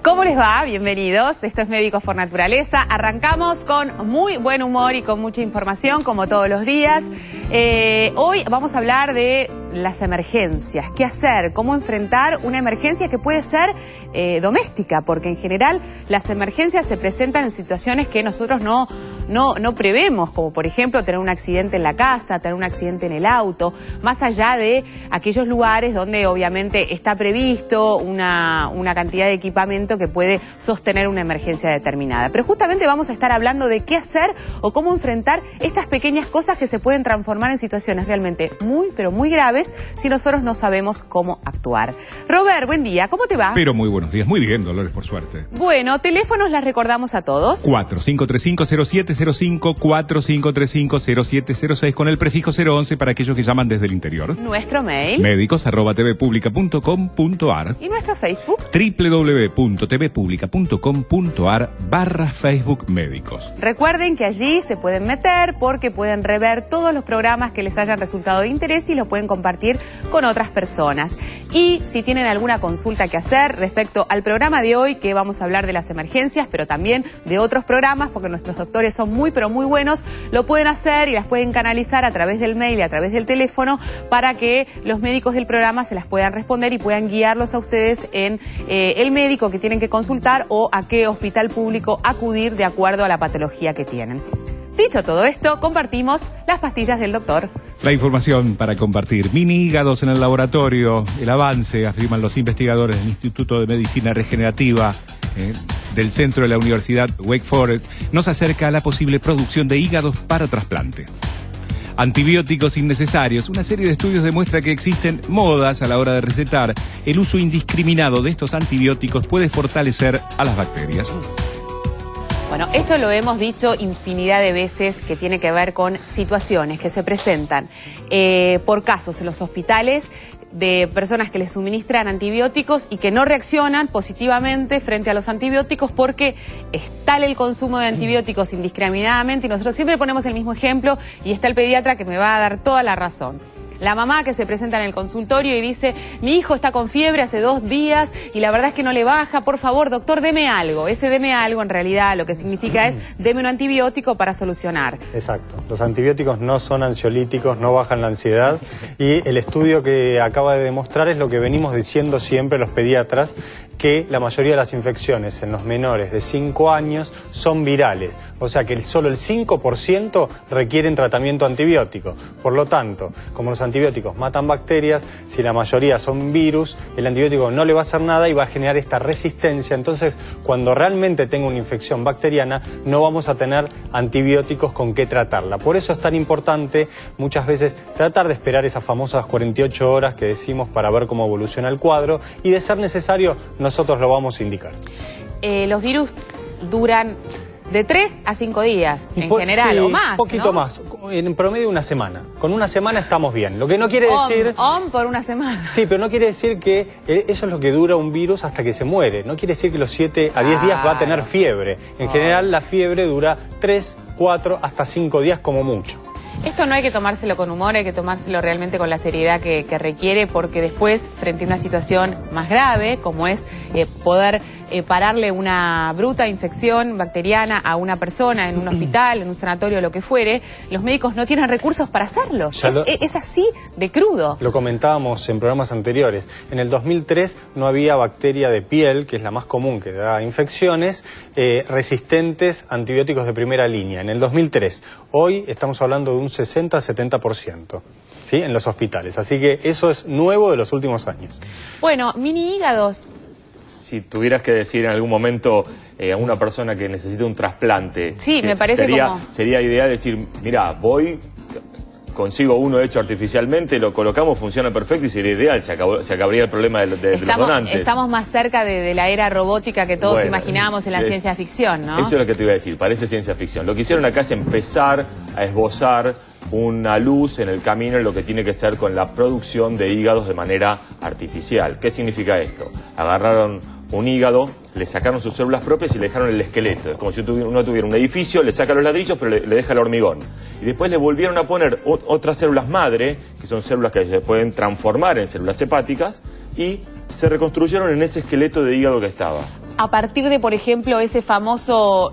¿Cómo les va? Bienvenidos. Esto es Médicos por Naturaleza. Arrancamos con muy buen humor y con mucha información, como todos los días. Hoy vamos a hablar de las emergencias. ¿Qué hacer? ¿Cómo enfrentar una emergencia que puede ser doméstica? Porque en general las emergencias se presentan en situaciones que nosotros no prevemos, como por ejemplo tener un accidente en la casa, tener un accidente en el auto, más allá de aquellos lugares donde obviamente está previsto una cantidad de equipamiento que puede sostener una emergencia determinada. Pero justamente vamos a estar hablando de qué hacer o cómo enfrentar estas pequeñas cosas que se pueden transformar en situaciones realmente muy, pero muy graves si nosotros no sabemos cómo actuar. Robert, buen día, ¿cómo te va? Pero muy buenos días, muy bien, Dolores, por suerte. Bueno, teléfonos las recordamos a todos. 4535-0705, 4535-0706 con el prefijo 011 para aquellos que llaman desde el interior. Nuestro mail. Médicos@tvpublica.com.ar. Y nuestro Facebook. www.tvpublica.com.ar/Facebook Médicos. Recuerden que allí se pueden meter porque pueden rever todos los programas que les hayan resultado de interés y los pueden compartir con otras personas. Y si tienen alguna consulta que hacer respecto al programa de hoy, que vamos a hablar de las emergencias, pero también de otros programas, porque nuestros doctores son muy, pero muy buenos, lo pueden hacer y las pueden canalizar a través del mail y a través del teléfono para que los médicos del programa se las puedan responder y puedan guiarlos a ustedes en el médico que tienen que consultar o a qué hospital público acudir de acuerdo a la patología que tienen. Dicho todo esto, compartimos las pastillas del doctor. La información para compartir. Mini hígados en el laboratorio. El avance, afirman los investigadores del Instituto de Medicina Regenerativa del centro de la Universidad Wake Forest, nos acerca a la posible producción de hígados para trasplante. Antibióticos innecesarios. Una serie de estudios demuestra que existen modas a la hora de recetar. El uso indiscriminado de estos antibióticos puede fortalecer a las bacterias. Bueno, esto lo hemos dicho infinidad de veces, que tiene que ver con situaciones que se presentan por casos en los hospitales de personas que les suministran antibióticos y que no reaccionan positivamente frente a los antibióticos porque es tal el consumo de antibióticos indiscriminadamente, y nosotros siempre ponemos el mismo ejemplo y está el pediatra que me va a dar toda la razón. La mamá que se presenta en el consultorio y dice, mi hijo está con fiebre hace 2 días y la verdad es que no le baja, por favor, doctor, deme algo. Ese deme algo en realidad lo que significa es, deme un antibiótico para solucionar. Exacto. Los antibióticos no son ansiolíticos, no bajan la ansiedad, y el estudio que acaba de demostrar es lo que venimos diciendo siempre los pediatras, que la mayoría de las infecciones en los menores de 5 años son virales. O sea que solo el 5% requieren tratamiento antibiótico. Por lo tanto, como los antibióticos matan bacterias, si la mayoría son virus, el antibiótico no le va a hacer nada y va a generar esta resistencia. Entonces, cuando realmente tenga una infección bacteriana, no vamos a tener antibióticos con qué tratarla. Por eso es tan importante muchas veces tratar de esperar esas famosas 48 horas que decimos para ver cómo evoluciona el cuadro, y de ser necesario, nosotros lo vamos a indicar. Los virus duran de 3 a 5 días, en general, sí, o más, un poquito, ¿no? Más, en promedio una semana. Con una semana estamos bien. Lo que no quiere decir... por una semana. Sí, pero no quiere decir que eso es lo que dura un virus hasta que se muere. No quiere decir que los 7 a 10 días va a tener fiebre. En general, la fiebre dura 3, 4, hasta 5 días como mucho. Esto no hay que tomárselo con humor, hay que tomárselo realmente con la seriedad que requiere, porque después, frente a una situación más grave, como es poder pararle una bruta infección bacteriana a una persona en un hospital, en un sanatorio, lo que fuere, los médicos no tienen recursos para hacerlo. Es así de crudo. Lo comentábamos en programas anteriores. En el 2003 no había bacteria de piel, que es la más común que da infecciones, resistentes a antibióticos de primera línea. En el 2003. Hoy estamos hablando de un 60-70%, ¿sí? En los hospitales. Así que eso es nuevo de los últimos años. Bueno, mini hígados. Si tuvieras que decir en algún momento a una persona que necesita un trasplante, sí, me parece sería ideal decir, mira, voy, consigo uno hecho artificialmente, lo colocamos, funciona perfecto y sería ideal, se acabaría el problema de los donantes. Estamos más cerca de la era robótica que todos imaginábamos en la ciencia ficción, ¿no? Eso es lo que te iba a decir, parece ciencia ficción. Lo que hicieron acá es empezar a esbozar una luz en el camino en lo que tiene que ser con la producción de hígados de manera artificial. ¿Qué significa esto? Agarraron un hígado, le sacaron sus células propias y le dejaron el esqueleto. Es como si uno tuviera un edificio, le saca los ladrillos, pero le deja el hormigón. Y después le volvieron a poner otras células madre, que son células que se pueden transformar en células hepáticas, y se reconstruyeron en ese esqueleto de hígado que estaba. a partir de, por ejemplo, ese famoso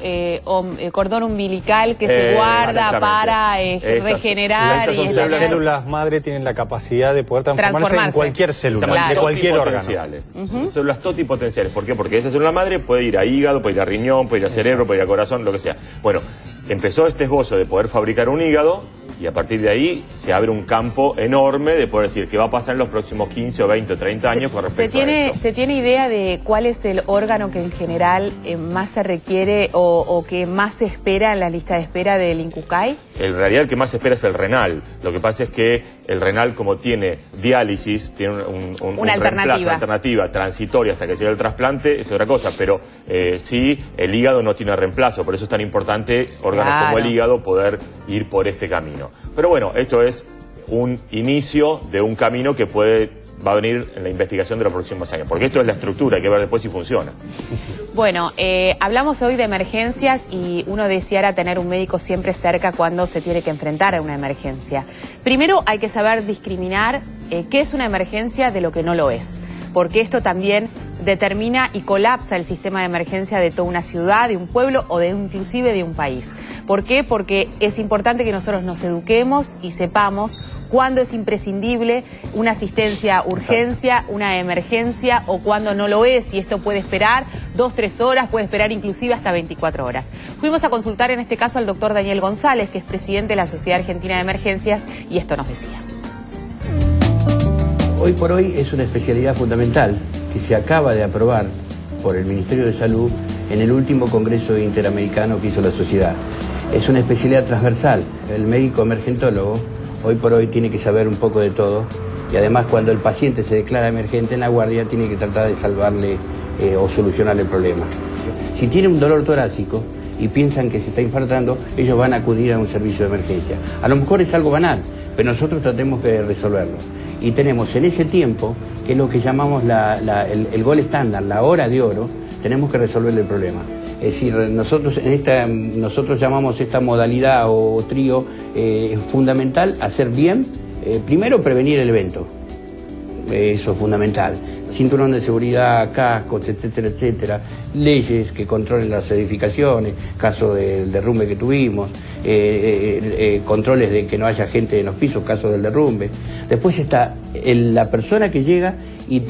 cordón umbilical que se guarda para regenerar. Las células madre tienen la capacidad de poder transformarse en cualquier célula, claro, de cualquier órgano. Son células totipotenciales. ¿Por qué? Porque esa célula madre puede ir a hígado, puede ir a riñón, puede ir a cerebro, puede ir a corazón, lo que sea. Bueno, empezó este esbozo de poder fabricar un hígado y a partir de ahí se abre un campo enorme de poder decir qué va a pasar en los próximos 15 o 20 o 30 años con respecto a esto. ¿Se tiene idea de cuál es el órgano que en general más se requiere o que más se espera en la lista de espera del INCUCAI? En realidad el que más se espera es el renal. Lo que pasa es que el renal, como tiene diálisis, tiene una alternativa transitoria hasta que llegue el trasplante, es otra cosa, pero sí, el hígado no tiene reemplazo, por eso es tan importante órganos como el hígado poder ir por este camino. Pero bueno, esto es un inicio de un camino que va a venir en la investigación de los próximos años, porque esto es la estructura, hay que ver después si funciona. Bueno, hablamos hoy de emergencias y uno deseara tener un médico siempre cerca cuando se tiene que enfrentar a una emergencia. Primero hay que saber discriminar qué es una emergencia de lo que no lo es, porque esto también determina y colapsa el sistema de emergencia de toda una ciudad, de un pueblo o inclusive de un país. ¿Por qué? Porque es importante que nosotros nos eduquemos y sepamos cuándo es imprescindible una asistencia urgencia, una emergencia o cuándo no lo es, y esto puede esperar 2, 3 horas, puede esperar inclusive hasta 24 horas. Fuimos a consultar en este caso al doctor Daniel González, que es presidente de la Sociedad Argentina de Emergencias, y esto nos decía. Hoy por hoy es una especialidad fundamental que se acaba de aprobar por el Ministerio de Salud en el último Congreso Interamericano que hizo la sociedad. Es una especialidad transversal. El médico emergentólogo hoy por hoy tiene que saber un poco de todo y además cuando el paciente se declara emergente en la guardia tiene que tratar de salvarle o solucionarle el problema. Si tiene un dolor torácico y piensan que se está infartando, ellos van a acudir a un servicio de emergencia. A lo mejor es algo banal, pero nosotros tratemos de resolverlo. Y tenemos en ese tiempo, que es lo que llamamos el gol estándar, la hora de oro, tenemos que resolver el problema. Es decir, nosotros llamamos esta modalidad o trío fundamental hacer bien, primero prevenir el evento, eso es fundamental. Cinturón de seguridad, cascos, etcétera, etcétera, leyes que controlen las edificaciones, caso del derrumbe que tuvimos, controles de que no haya gente en los pisos, caso del derrumbe. Después está la persona que llega y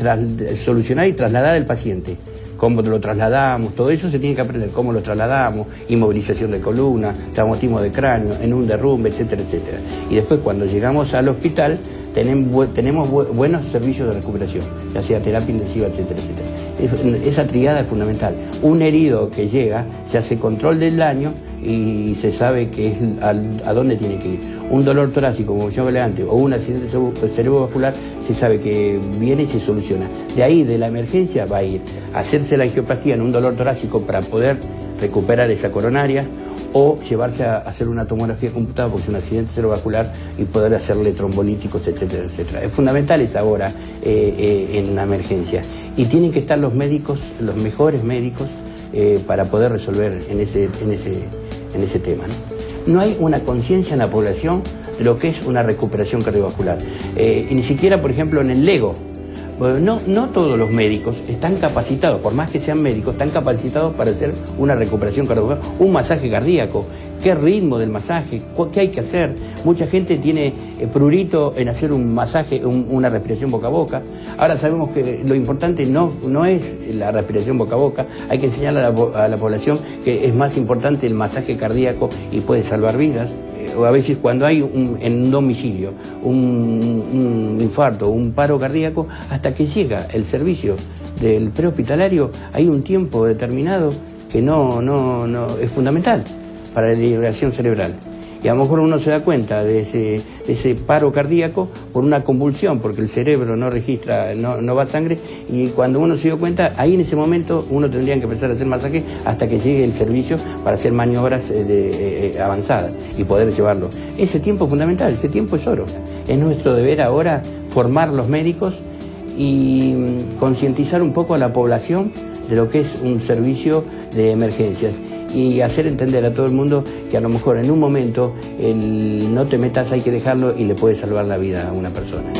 solucionar y trasladar al paciente. Cómo lo trasladamos, todo eso se tiene que aprender, cómo lo trasladamos, inmovilización de columna, traumatismo de cráneo, en un derrumbe, etcétera, etcétera. Y después cuando llegamos al hospital tenemos buenos servicios de recuperación, ya sea terapia intensiva, etcétera, etcétera. Esa triada es fundamental. Un herido que llega, se hace control del daño y se sabe que es a dónde tiene que ir. Un dolor torácico, como yo hablé antes, o un accidente cerebrovascular, se sabe que viene y se soluciona. De ahí, de la emergencia, va a ir a hacerse la angioplastía en un dolor torácico para poder recuperar esa coronaria, o llevarse a hacer una tomografía computada porque es un accidente cerebrovascular y poder hacerle trombolíticos, etcétera, etcétera. Es fundamental esa hora en una emergencia. Y tienen que estar los médicos, los mejores médicos, para poder resolver en ese tema, ¿no? No hay una conciencia en la población de lo que es una recuperación cardiovascular. Y ni siquiera, por ejemplo, en el LEGO. Bueno, no todos los médicos están capacitados, por más que sean médicos, están capacitados para hacer una recuperación cardiovascular, un masaje cardíaco, qué ritmo del masaje, qué hay que hacer. Mucha gente tiene prurito en hacer un masaje, una respiración boca a boca. Ahora sabemos que lo importante no es la respiración boca a boca, hay que enseñarle a la población que es más importante el masaje cardíaco y puede salvar vidas. A veces cuando hay en un domicilio un infarto, un paro cardíaco, hasta que llega el servicio del prehospitalario, hay un tiempo determinado que no es fundamental para la irrigación cerebral. Y a lo mejor uno se da cuenta de ese paro cardíaco por una convulsión, porque el cerebro no registra, no va sangre, y cuando uno se dio cuenta, ahí en ese momento uno tendría que empezar a hacer masaje hasta que llegue el servicio para hacer maniobras avanzadas y poder llevarlo. Ese tiempo es fundamental, ese tiempo es oro. Es nuestro deber ahora formar los médicos y concientizar un poco a la población de lo que es un servicio de emergencias. Y hacer entender a todo el mundo que a lo mejor en un momento el no te metas hay que dejarlo y le puede salvar la vida a una persona.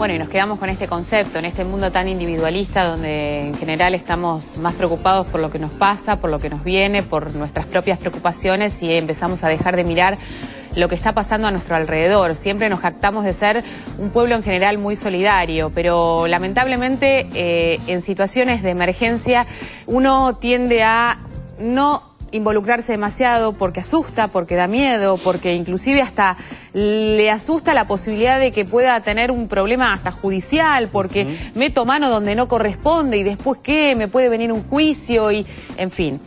Bueno, y nos quedamos con este concepto, en este mundo tan individualista donde en general estamos más preocupados por lo que nos pasa, por lo que nos viene, por nuestras propias preocupaciones y empezamos a dejar de mirar lo que está pasando a nuestro alrededor. Siempre nos jactamos de ser un pueblo en general muy solidario, pero lamentablemente en situaciones de emergencia uno tiende a no involucrarse demasiado porque asusta, porque da miedo, porque inclusive hasta le asusta la posibilidad de que pueda tener un problema hasta judicial, porque meto mano donde no corresponde y después ¿qué? Me puede venir un juicio y en fin.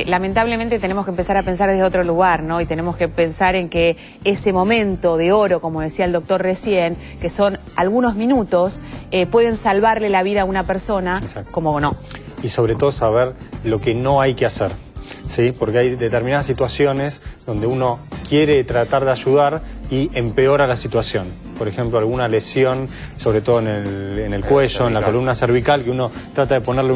Lamentablemente tenemos que empezar a pensar desde otro lugar, ¿no? Y tenemos que pensar en que ese momento de oro, como decía el doctor recién, que son algunos minutos, pueden salvarle la vida a una persona. Exacto. Como no. Y sobre todo saber lo que no hay que hacer, ¿sí? Porque hay determinadas situaciones donde uno quiere tratar de ayudar y empeora la situación. Por ejemplo, alguna lesión, sobre todo en el cuello, en la columna cervical, que uno trata de ponerle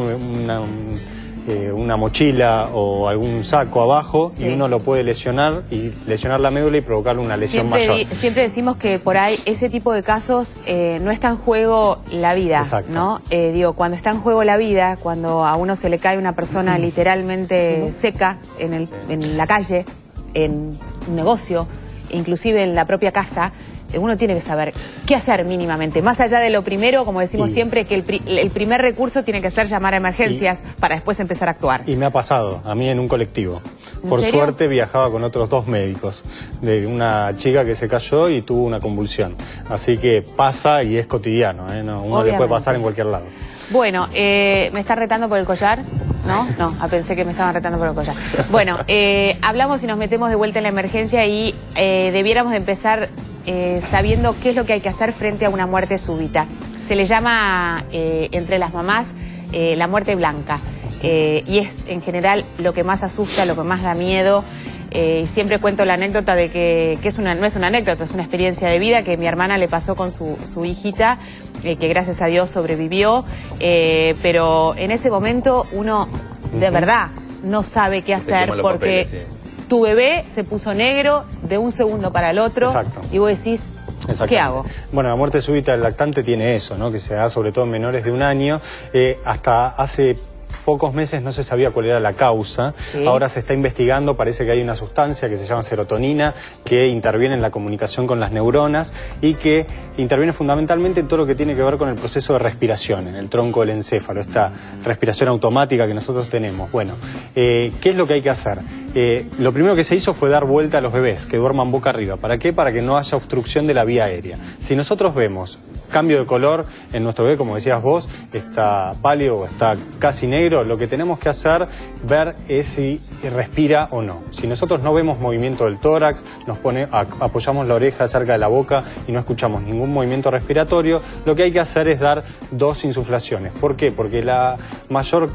una mochila o algún saco abajo, sí, y uno lo puede lesionar y lesionar la médula y provocarle una lesión mayor. Siempre decimos que por ahí ese tipo de casos no está en juego la vida. Exacto. ¿No? Digo, cuando está en juego la vida, cuando a uno se le cae una persona literalmente seca en la calle, en un negocio, inclusive en la propia casa, uno tiene que saber qué hacer mínimamente. Más allá de lo primero, como decimos siempre, que el primer recurso tiene que ser llamar a emergencias para después empezar a actuar. Y me ha pasado, a mí en un colectivo. Por suerte viajaba con otros 2 médicos, de una chica que se cayó y tuvo una convulsión. Así que pasa y es cotidiano, ¿eh? No, uno le puede pasar en cualquier lado. Bueno, ¿me está retando por el collar? ¿No? No, pensé que me estaban retando por el collar. Bueno, hablamos y nos metemos de vuelta en la emergencia y debiéramos de empezar sabiendo qué es lo que hay que hacer frente a una muerte súbita. Se le llama entre las mamás la muerte blanca y es en general lo que más asusta, lo que más da miedo. Siempre cuento la anécdota de que no es una anécdota, es una experiencia de vida que mi hermana le pasó con su hijita, que gracias a Dios sobrevivió, pero en ese momento uno de verdad no sabe qué hacer porque papeles, tu bebé se puso negro de un segundo para el otro. Exacto. Y vos decís, ¿qué hago? Bueno, la muerte súbita del lactante tiene eso, ¿no? Que se da sobre todo en menores de 1 año. Hasta hace pocos meses no se sabía cuál era la causa. Sí. Ahora se está investigando, parece que hay una sustancia que se llama serotonina que interviene en la comunicación con las neuronas y que interviene fundamentalmente en todo lo que tiene que ver con el proceso de respiración, en el tronco del encéfalo, esta respiración automática que nosotros tenemos. Bueno, ¿qué es lo que hay que hacer? Lo primero que se hizo fue dar vuelta a los bebés, que duerman boca arriba. ¿Para qué? Para que no haya obstrucción de la vía aérea. Si nosotros vemos cambio de color en nuestro bebé, como decías vos, está pálido o está casi negro, lo que tenemos que hacer, ver es si respira o no. Si nosotros no vemos movimiento del tórax, apoyamos la oreja cerca de la boca y no escuchamos ningún movimiento respiratorio, lo que hay que hacer es dar 2 insuflaciones. ¿Por qué? Porque la mayor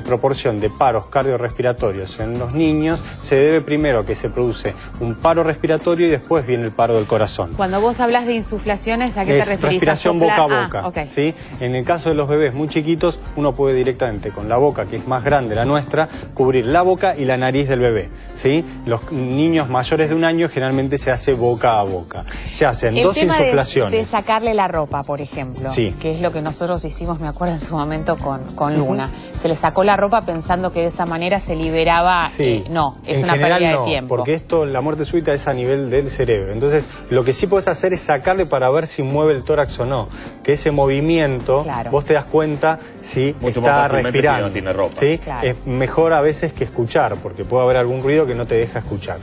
proporción de paros cardiorrespiratorios en los niños se debe primero a que se produce un paro respiratorio y después viene el paro del corazón. Cuando vos hablas de insuflaciones, ¿a qué te referís? Respiración boca a boca. Okay. ¿Sí? En el caso de los bebés muy chiquitos, uno puede directamente con la boca, que es más grande la nuestra, cubrir la boca y la nariz del bebé. ¿Sí? Los niños mayores de 1 año generalmente se hace boca a boca. Se hacen 2 insuflaciones. De sacarle la ropa, por ejemplo, que es lo que nosotros hicimos, me acuerdo en su momento con Luna. Se le sacó la ropa pensando que de esa manera se liberaba. No, es una pérdida de tiempo. Porque la muerte súbita es a nivel del cerebro. Entonces, lo que sí puedes hacer es sacarle para ver si mueve el tórax o no. Que ese movimiento, vos te das cuenta si está respirando. Si no tiene ropa. ¿Sí? Claro. Es mejor a veces que escuchar, porque puede haber algún ruido que no te deja escuchar.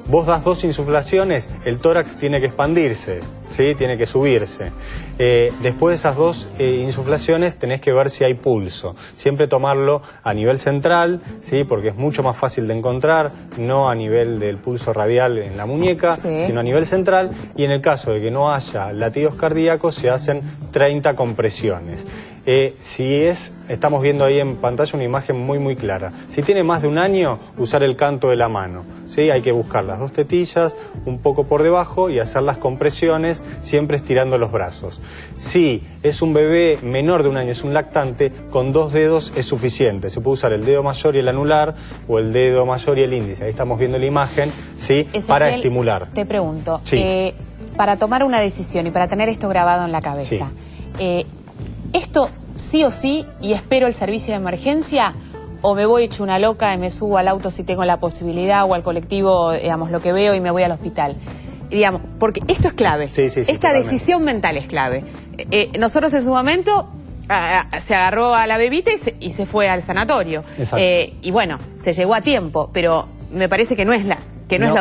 Vos das 2 insuflaciones, el tórax tiene que expandirse, ¿sí? Tiene que subirse. Después de esas 2 insuflaciones tenés que ver si hay pulso. Siempre tomarlo a nivel central, ¿sí? Porque es mucho más fácil de encontrar, no a nivel del pulso radial en la muñeca, sino a nivel central. Y en el caso de que no haya latidos cardíacos, se hacen 30 compresiones. Estamos viendo ahí en pantalla una imagen muy clara. Si tiene más de 1 año, usar el canto de la mano. ¿Sí? Hay que buscar las 2 tetillas, un poco por debajo y hacer las compresiones, siempre estirando los brazos. Si es un bebé menor de 1 año, es un lactante, con 2 dedos es suficiente. Se puede usar el dedo mayor y el anular o el dedo mayor y el índice. Ahí estamos viendo la imagen, ¿sí? Para estimular. Te pregunto, para tomar una decisión y para tener esto grabado en la cabeza, esto sí o sí, y espero el servicio de emergencia, o me voy hecho una loca y me subo al auto si tengo la posibilidad, o al colectivo, digamos, lo que veo, y me voy al hospital. Digamos, porque esto es clave. Esta totalmente. decisión mental es clave. Nosotros en su momento se agarró a la bebita y se fue al sanatorio. Y bueno, se llegó a tiempo, pero me parece que no es la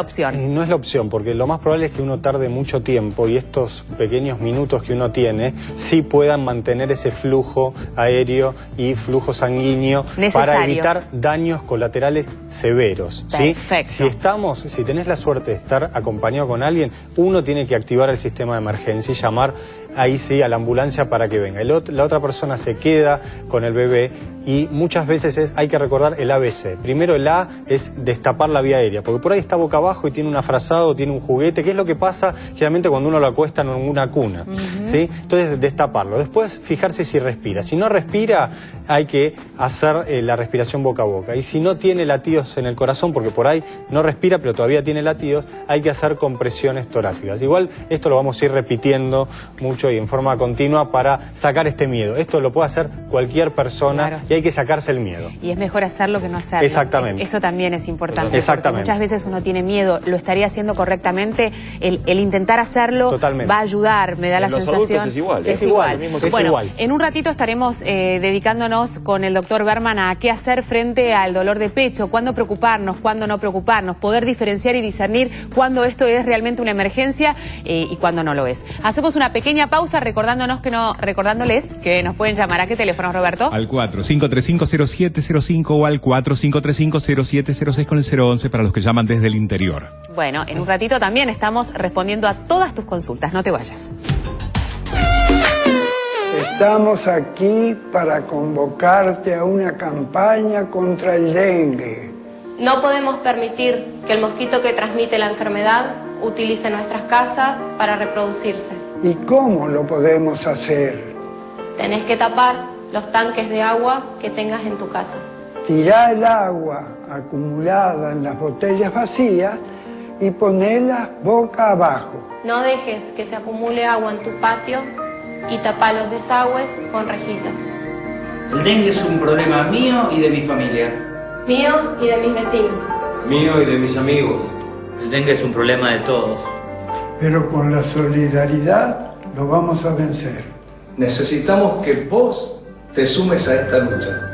opción. No es la opción, porque lo más probable es que uno tarde mucho tiempo y estos pequeños minutos que uno tiene sí puedan mantener ese flujo aéreo y flujo sanguíneo para evitar daños colaterales severos. Perfecto. Si tenés la suerte de estar acompañado con alguien, uno tiene que activar el sistema de emergencia y llamar ahí sí a la ambulancia para que venga. La otra persona se queda con el bebé y muchas veces hay que recordar el ABC. Primero el A es destapar la vía aérea, porque por ahí está boca abajo y tiene un afrazado, tiene un juguete, que es lo que pasa generalmente cuando uno lo acuesta en una cuna. ¿Sí? Entonces destaparlo. Después fijarse si respira. Si no respira, hay que hacer la respiración boca a boca. Y si no tiene latidos en el corazón, porque por ahí no respira pero todavía tiene latidos, hay que hacer compresiones torácicas. Igual esto lo vamos a ir repitiendo mucho y en forma continua para sacar este miedo. Esto lo puede hacer cualquier persona y hay que sacarse el miedo. Y es mejor hacerlo que no hacerlo. Exactamente. Esto también es importante. Exactamente. Muchas veces uno tiene miedo, lo estaría haciendo correctamente, el intentar hacerlo va a ayudar, me da la sensación. Los adultos es igual. Es igual. Bueno, en un ratito estaremos dedicándonos con el doctor Berman a qué hacer frente al dolor de pecho, cuándo preocuparnos, cuándo no preocuparnos, poder diferenciar y discernir cuándo esto es realmente una emergencia y cuándo no lo es. Hacemos una pequeña pausa recordándoles que nos pueden llamar. ¿A qué teléfono, Roberto? Al 4535-0705 o al 4535-0706 con el 011 para los que llaman desde el interior. Bueno, en un ratito también estamos respondiendo a todas tus consultas. No te vayas. Estamos aquí para convocarte a una campaña contra el dengue. No podemos permitir que el mosquito que transmite la enfermedad utilice nuestras casas para reproducirse. ¿Y cómo lo podemos hacer? Tenés que tapar los tanques de agua que tengas en tu casa. Tirá el agua acumulada en las botellas vacías y ponelas boca abajo. No dejes que se acumule agua en tu patio y tapá los desagües con rejillas. El dengue es un problema mío y de mi familia. Mío y de mis vecinos. Mío y de mis amigos. El dengue es un problema de todos. Pero con la solidaridad lo vamos a vencer. Necesitamos que vos te sumes a esta lucha.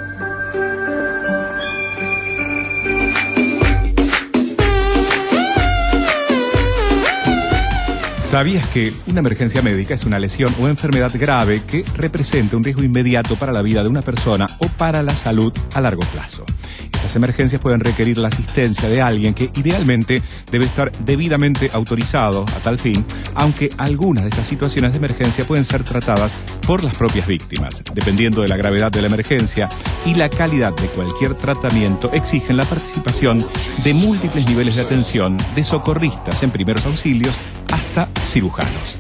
¿Sabías que una emergencia médica es una lesión o enfermedad grave que representa un riesgo inmediato para la vida de una persona o para la salud a largo plazo? Estas emergencias pueden requerir la asistencia de alguien que idealmente debe estar debidamente autorizado a tal fin, aunque algunas de estas situaciones de emergencia pueden ser tratadas por las propias víctimas. Dependiendo de la gravedad de la emergencia y la calidad de cualquier tratamiento, exigen la participación de múltiples niveles de atención, de socorristas en primeros auxilios hasta cirujanos.